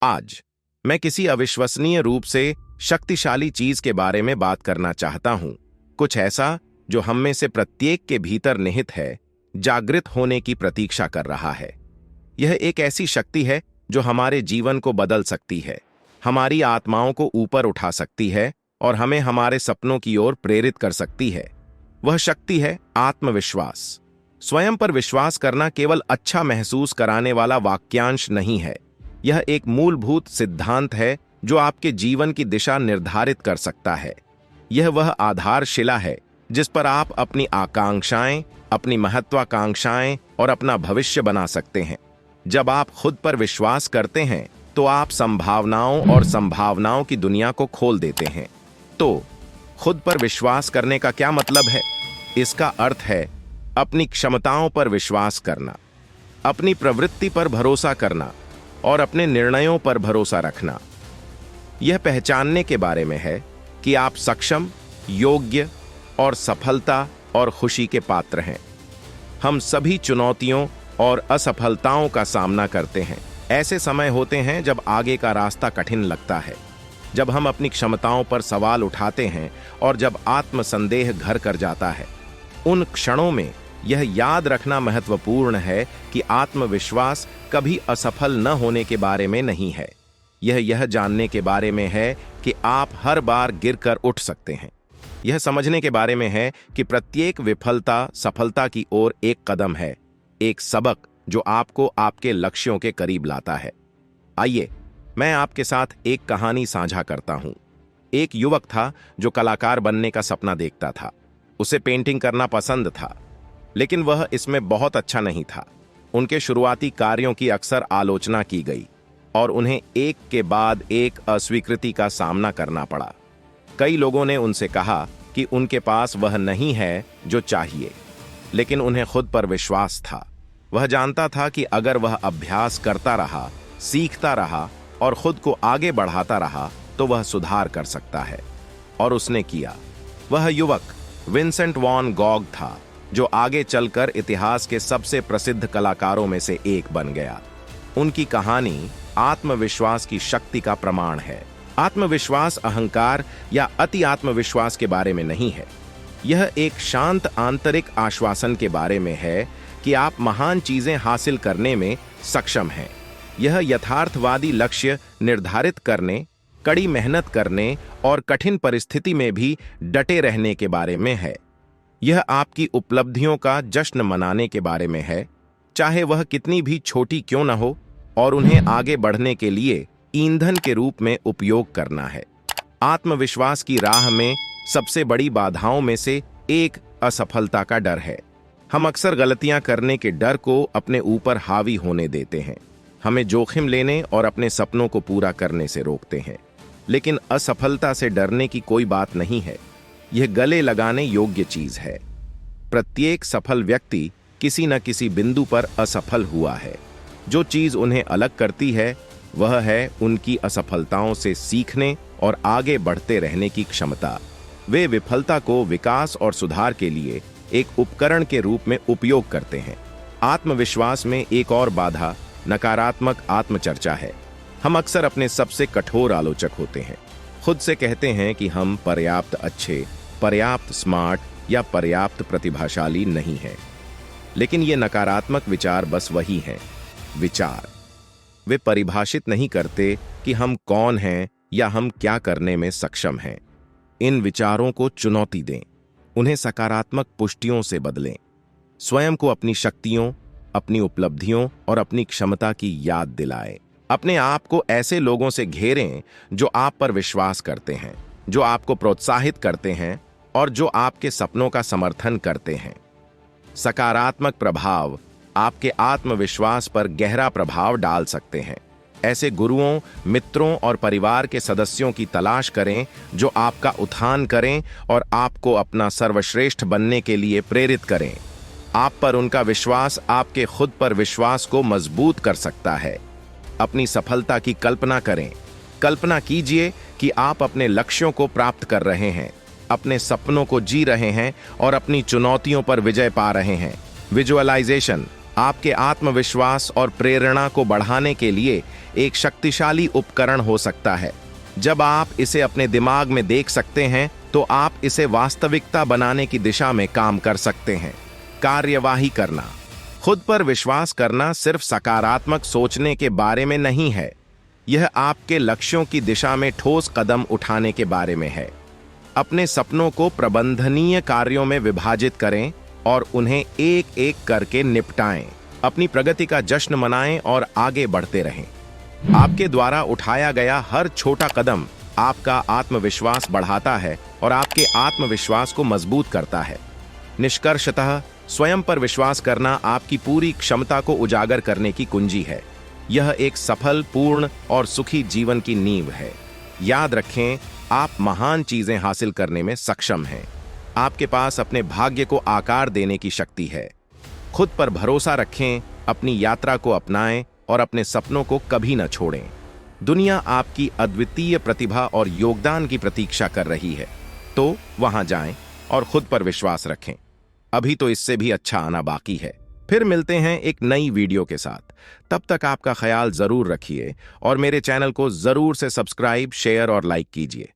आज मैं किसी अविश्वसनीय रूप से शक्तिशाली चीज के बारे में बात करना चाहता हूं। कुछ ऐसा जो हम में से प्रत्येक के भीतर निहित है, जागृत होने की प्रतीक्षा कर रहा है। यह एक ऐसी शक्ति है जो हमारे जीवन को बदल सकती है, हमारी आत्माओं को ऊपर उठा सकती है और हमें हमारे सपनों की ओर प्रेरित कर सकती है। वह शक्ति है आत्मविश्वास। स्वयं पर विश्वास करना केवल अच्छा महसूस कराने वाला वाक्यांश नहीं है। यह एक मूलभूत सिद्धांत है जो आपके जीवन की दिशा निर्धारित कर सकता है। यह वह आधारशिला है जिस पर आप अपनी आकांक्षाएं, अपनी महत्वाकांक्षाएं और अपना भविष्य बना सकते हैं। जब आप खुद पर विश्वास करते हैं तो आप संभावनाओं और संभावनाओं की दुनिया को खोल देते हैं। तो खुद पर विश्वास करने का क्या मतलब है? इसका अर्थ है अपनी क्षमताओं पर विश्वास करना, अपनी प्रवृत्ति पर भरोसा करना और अपने निर्णयों पर भरोसा रखना। यह पहचानने के बारे में है कि आप सक्षम, योग्य और सफलता और खुशी के पात्र हैं। हम सभी चुनौतियों और असफलताओं का सामना करते हैं। ऐसे समय होते हैं जब आगे का रास्ता कठिन लगता है, जब हम अपनी क्षमताओं पर सवाल उठाते हैं और जब आत्मसंदेह घर कर जाता है। उन क्षणों में यह याद रखना महत्वपूर्ण है कि आत्मविश्वास कभी असफल न होने के बारे में नहीं है। यह जानने के बारे में है कि आप हर बार गिरकर उठ सकते हैं। यह समझने के बारे में है कि प्रत्येक विफलता सफलता की ओर एक कदम है, एक सबक जो आपको आपके लक्ष्यों के करीब लाता है। आइए मैं आपके साथ एक कहानी साझा करता हूं। एक युवक था जो कलाकार बनने का सपना देखता था। उसे पेंटिंग करना पसंद था, लेकिन वह इसमें बहुत अच्छा नहीं था। उनके शुरुआती कार्यों की अक्सर आलोचना की गई और उन्हें एक के बाद एक अस्वीकृति का सामना करना पड़ा। कई लोगों ने उनसे कहा कि उनके पास वह नहीं है जो चाहिए, लेकिन उन्हें खुद पर विश्वास था। वह जानता था कि अगर वह अभ्यास करता रहा, सीखता रहा और खुद को आगे बढ़ाता रहा तो वह सुधार कर सकता है। और उसने किया। वह युवक विंसेंट वॉन गॉग था, जो आगे चलकर इतिहास के सबसे प्रसिद्ध कलाकारों में से एक बन गया। उनकी कहानी आत्मविश्वास की शक्ति का प्रमाण है। आत्मविश्वास अहंकार या अति आत्मविश्वास के बारे में नहीं है। यह एक शांत आंतरिक आश्वासन के बारे में है कि आप महान चीजें हासिल करने में सक्षम हैं। यह यथार्थवादी लक्ष्य निर्धारित करने, कड़ी मेहनत करने और कठिन परिस्थिति में भी डटे रहने के बारे में है। यह आपकी उपलब्धियों का जश्न मनाने के बारे में है, चाहे वह कितनी भी छोटी क्यों न हो, और उन्हें आगे बढ़ने के लिए ईंधन के रूप में उपयोग करना है। आत्मविश्वास की राह में सबसे बड़ी बाधाओं में से एक असफलता का डर है। हम अक्सर गलतियां करने के डर को अपने ऊपर हावी होने देते हैं। हमें जोखिम लेने और अपने सपनों को पूरा करने से रोकते हैं। लेकिन असफलता से डरने की कोई बात नहीं है। यह गले लगाने योग्य चीज है। प्रत्येक सफल व्यक्ति किसी न किसी बिंदु पर असफल हुआ है। जो चीज उन्हें अलग करती है वह है उनकी असफलताओं से सीखने और आगे बढ़ते रहने की क्षमता। वे विफलता को विकास और सुधार के लिए एक उपकरण के रूप में उपयोग करते हैं। आत्मविश्वास में एक और बाधा नकारात्मक आत्मचर्चा है। हम अक्सर अपने सबसे कठोर आलोचक होते हैं। खुद से कहते हैं कि हम पर्याप्त अच्छे, पर्याप्त स्मार्ट या पर्याप्त प्रतिभाशाली नहीं हैं। लेकिन ये नकारात्मक विचार बस वही हैं, विचार। वे परिभाषित नहीं करते कि हम कौन हैं या हम क्या करने में सक्षम हैं। इन विचारों को चुनौती दें, उन्हें सकारात्मक पुष्टियों से बदलें। स्वयं को अपनी शक्तियों, अपनी उपलब्धियों और अपनी क्षमता की याद दिलाएं। अपने आप को ऐसे लोगों से घेरें जो आप पर विश्वास करते हैं, जो आपको प्रोत्साहित करते हैं और जो आपके सपनों का समर्थन करते हैं। सकारात्मक प्रभाव आपके आत्मविश्वास पर गहरा प्रभाव डाल सकते हैं। ऐसे गुरुओं, मित्रों और परिवार के सदस्यों की तलाश करें जो आपका उत्थान करें और आपको अपना सर्वश्रेष्ठ बनने के लिए प्रेरित करें। आप पर उनका विश्वास आपके खुद पर विश्वास को मजबूत कर सकता है। अपनी सफलता की कल्पना करें। कल्पना कीजिए कि आप अपने लक्ष्यों को प्राप्त कर रहे हैं, अपने सपनों को जी रहे हैं और अपनी चुनौतियों पर विजय पा रहे हैं। विजुअलाइजेशन आपके आत्मविश्वास और प्रेरणा को बढ़ाने के लिए एक शक्तिशाली उपकरण हो सकता है। जब आप इसे अपने दिमाग में देख सकते हैं तो आप इसे वास्तविकता बनाने की दिशा में काम कर सकते हैं। कार्यवाही करना। खुद पर विश्वास करना सिर्फ सकारात्मक सोचने के बारे में नहीं है, यह आपके लक्ष्यों की दिशा में ठोस कदम उठाने के बारे में है। अपने सपनों को प्रबंधनीय कार्यों में विभाजित करें और उन्हें एक एक करके निपटाएं। अपनी प्रगति का जश्न मनाएं और आगे बढ़ते रहें। आपके द्वारा उठाया गया हर छोटा कदम आपका आत्मविश्वास बढ़ाता है और आपके आत्मविश्वास को मजबूत करता है। निष्कर्षतः स्वयं पर विश्वास करना आपकी पूरी क्षमता को उजागर करने की कुंजी है। यह एक सफल, पूर्ण और सुखी जीवन की नींव है। याद रखें, आप महान चीजें हासिल करने में सक्षम हैं। आपके पास अपने भाग्य को आकार देने की शक्ति है। खुद पर भरोसा रखें, अपनी यात्रा को अपनाएं और अपने सपनों को कभी न छोड़ें। दुनिया आपकी अद्वितीय प्रतिभा और योगदान की प्रतीक्षा कर रही है, तो वहां जाएं और खुद पर विश्वास रखें। अभी तो इससे भी अच्छा आना बाकी है। फिर मिलते हैं एक नई वीडियो के साथ। तब तक आपका ख्याल जरूर रखिए और मेरे चैनल को जरूर से सब्सक्राइब, शेयर और लाइक कीजिए।